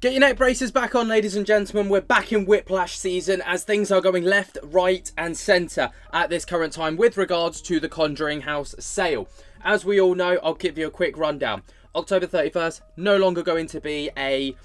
Get your neck braces back on, ladies and gentlemen. We're back in Whiplash season as things are going left, right and centre at this current time with regards to the Conjuring house sale. As we all know, I'll give you a quick rundown. October 31st, no longer going to be a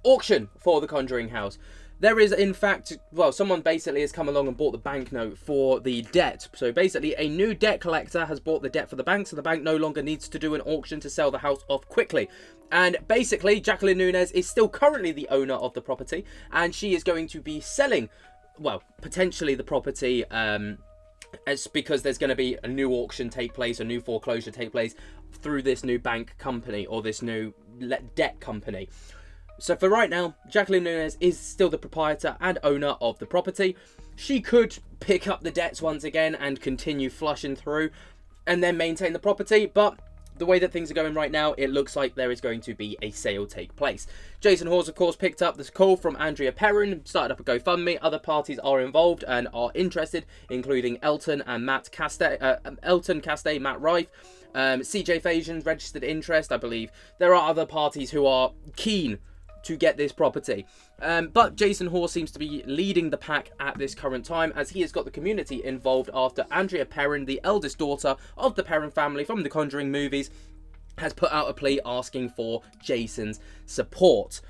auction for the Conjuring house. There is, in fact, well, someone basically has come along and bought the banknote for the debt. So basically, a new debt collector has bought the debt for the bank, so the bank no longer needs to do an auction to sell the house off quickly. And basically, Jacqueline Nunes is still currently the owner of the property, and she is going to be selling, well, potentially the property, as because there's going to be a new auction take place, a new foreclosure take place through this new bank company or this new debt company. So for right now, Jacqueline Nunes is still the proprietor and owner of the property. She could pick up the debts once again and continue flushing through and then maintain the property, but the way that things are going right now, it looks like there is going to be a sale take place. Jason Hawes, of course, picked up this call from Andrea Perrin, started up a GoFundMe. Other parties are involved and are interested, including Elton and Matt Castay, Matt Rife, CJ Fasion's registered interest, I believe. There are other parties who are keen to get this property. But Jason Hawes seems to be leading the pack at this current time, as he has got the community involved after Andrea Perrin, the eldest daughter of the Perrin family from the Conjuring movies, has put out a plea asking for Jason's support.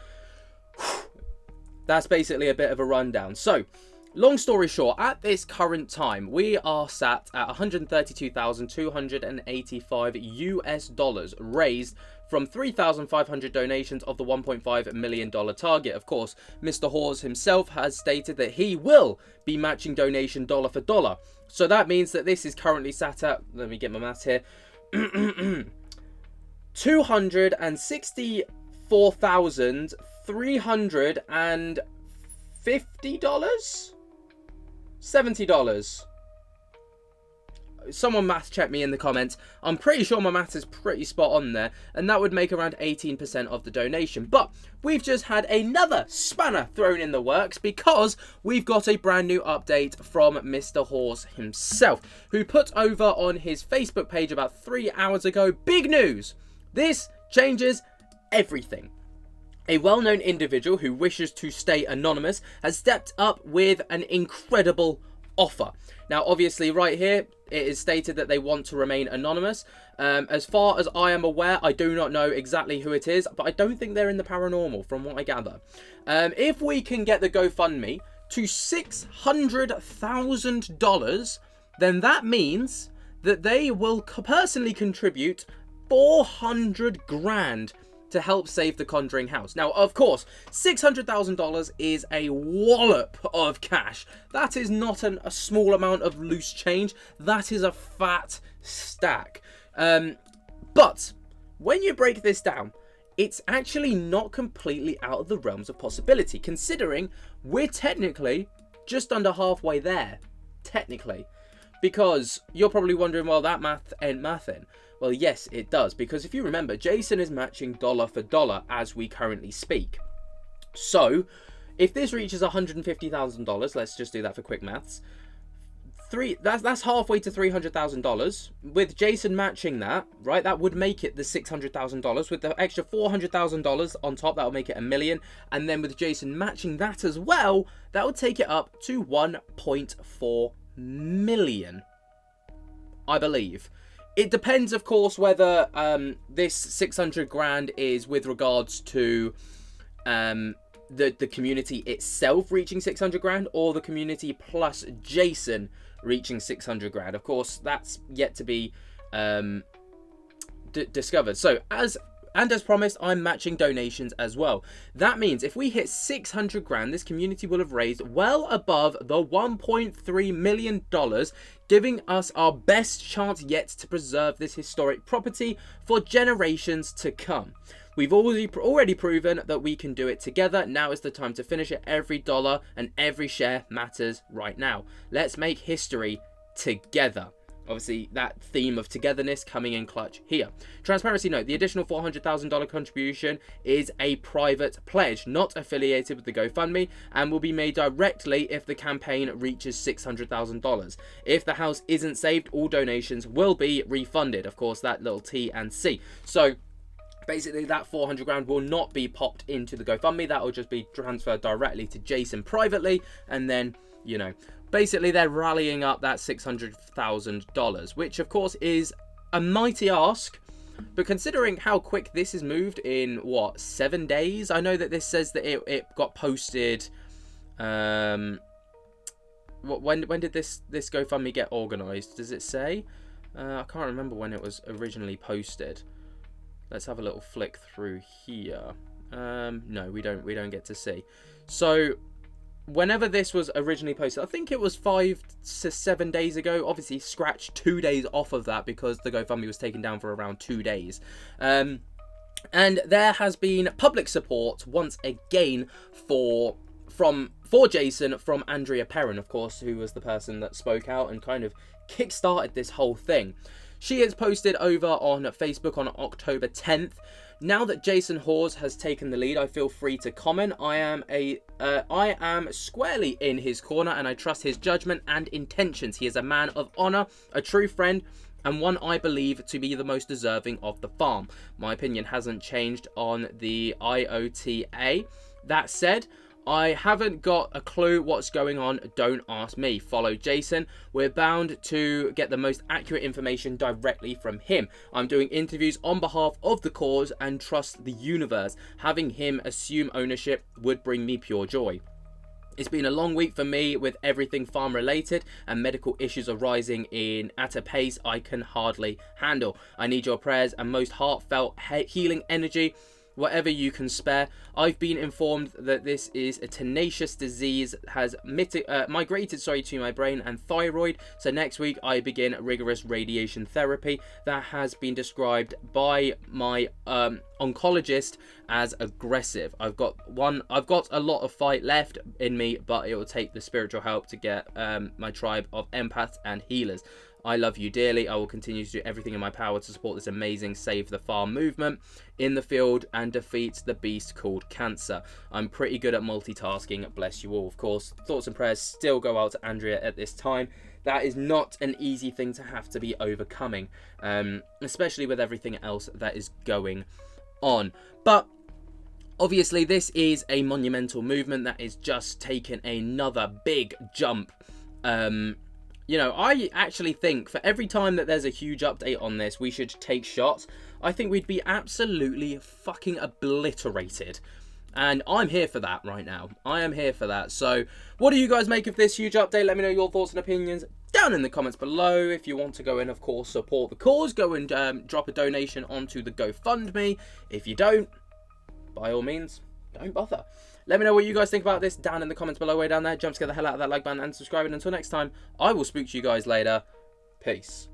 That's basically a bit of a rundown. So, long story short, at this current time, we are sat at $132,285 raised from 3,500 donations of the $1.5 million target. Of course, Mr. Hawes himself has stated that he will be matching donation dollar for dollar. So that means that this is currently sat at, let me get my maths here, $264,350? $70. Someone math check me in the comments. I'm pretty sure my math is pretty spot on there, and that would make around 18% of the donation. But we've just had another spanner thrown in the works because we've got a brand new update from Mr. Hawes himself, who put over on his Facebook page about 3 hours ago, big news! This changes everything. A well-known individual who wishes to stay anonymous has stepped up with an incredible offer. Now, obviously, right here, it is stated that they want to remain anonymous. As far as I am aware, I do not know exactly who it is, but I don't think they're in the paranormal, from what I gather. If we can get the GoFundMe to $600,000, then that means that they will personally contribute 400 grand to help save the Conjuring house. Now, of course, $600,000 is a wallop of cash. That is not a small amount of loose change. That is a fat stack. But when you break this down, it's actually not completely out of the realms of possibility, considering we're technically just under halfway there. Technically. Because you're probably wondering, well, that math ain't mathin'. Well, yes, it does, because if you remember, Jason is matching dollar for dollar as we currently speak. So, if this reaches $150,000, let's just do that for quick maths. That's halfway to $300,000. With Jason matching that, right, that would make it the $600,000. With the extra $400,000 on top, that would make it $1 million. And then with Jason matching that as well, that would take it up to $1.4 million, I believe. It depends, of course, whether this 600 grand is with regards to the community itself reaching 600 grand or the community plus Jason reaching 600 grand. Of course, that's yet to be discovered. So, as promised, I'm matching donations as well. That means if we hit 600 grand, this community will have raised well above the $1.3 million, giving us our best chance yet to preserve this historic property for generations to come. We've already proven that we can do it together. Now is the time to finish it. Every dollar and every share matters right now. Let's make history together. Obviously, that theme of togetherness coming in clutch here. Transparency note, the additional $400,000 contribution is a private pledge, not affiliated with the GoFundMe, and will be made directly if the campaign reaches $600,000. If the house isn't saved, all donations will be refunded. Of course, that little T and C. So, Basically, that 400 grand will not be popped into the GoFundMe. That will just be transferred directly to Jason privately. And then, you know, basically they're rallying up that $600,000, which of course is a mighty ask. But considering how quick this is moved in, what, 7 days? I know that this says that it got posted. When did this GoFundMe get organised? Does it say? I can't remember when it was originally posted. Let's have a little flick through here. No, we don't get to see. So, whenever this was originally posted, I think it was 5 to 7 days ago. Obviously, scratch 2 days off of that because the GoFundMe was taken down for around 2 days. And there has been public support once again for Jason from Andrea Perrin, of course, who was the person that spoke out and kind of kick-started this whole thing. She has posted over on Facebook on October 10th. Now that Jason Hawes has taken the lead, I feel free to comment. I am squarely in his corner and I trust his judgment and intentions. He is a man of honor, a true friend, and one I believe to be the most deserving of the farm. My opinion hasn't changed on the IOTA. That said, I haven't got a clue what's going on. Don't ask me. Follow Jason. We're bound to get the most accurate information directly from him. I'm doing interviews on behalf of the cause and trust the universe. Having him assume ownership would bring me pure joy. It's been a long week for me with everything farm related and medical issues arising at a pace I can hardly handle. I need your prayers and most heartfelt healing energy, whatever you can spare. I've been informed that this is a tenacious disease, has migrated to my brain and thyroid. So next week I begin rigorous radiation therapy that has been described by my oncologist as aggressive. I've got a lot of fight left in me, but it will take the spiritual help to get my tribe of empaths and healers. I love you dearly. I will continue to do everything in my power to support this amazing Save the Farm movement in the field and defeat the beast called cancer. I'm pretty good at multitasking. Bless you all. Of course, thoughts and prayers still go out to Andrea at this time. That is not an easy thing to have to be overcoming, especially with everything else that is going on. But obviously, this is a monumental movement that is just taken another big jump. You know, I actually think for every time that there's a huge update on this, we should take shots. I think we'd be absolutely fucking obliterated. And I'm here for that right now. I am here for that. So, what do you guys make of this huge update? Let me know your thoughts and opinions down in the comments below. If you want to go and, of course, support the cause, go and drop a donation onto the GoFundMe. If you don't, by all means, don't bother. Let me know what you guys think about this down in the comments below, way down there. Jump scare the hell out of that like button and subscribe. And until next time, I will speak to you guys later. Peace.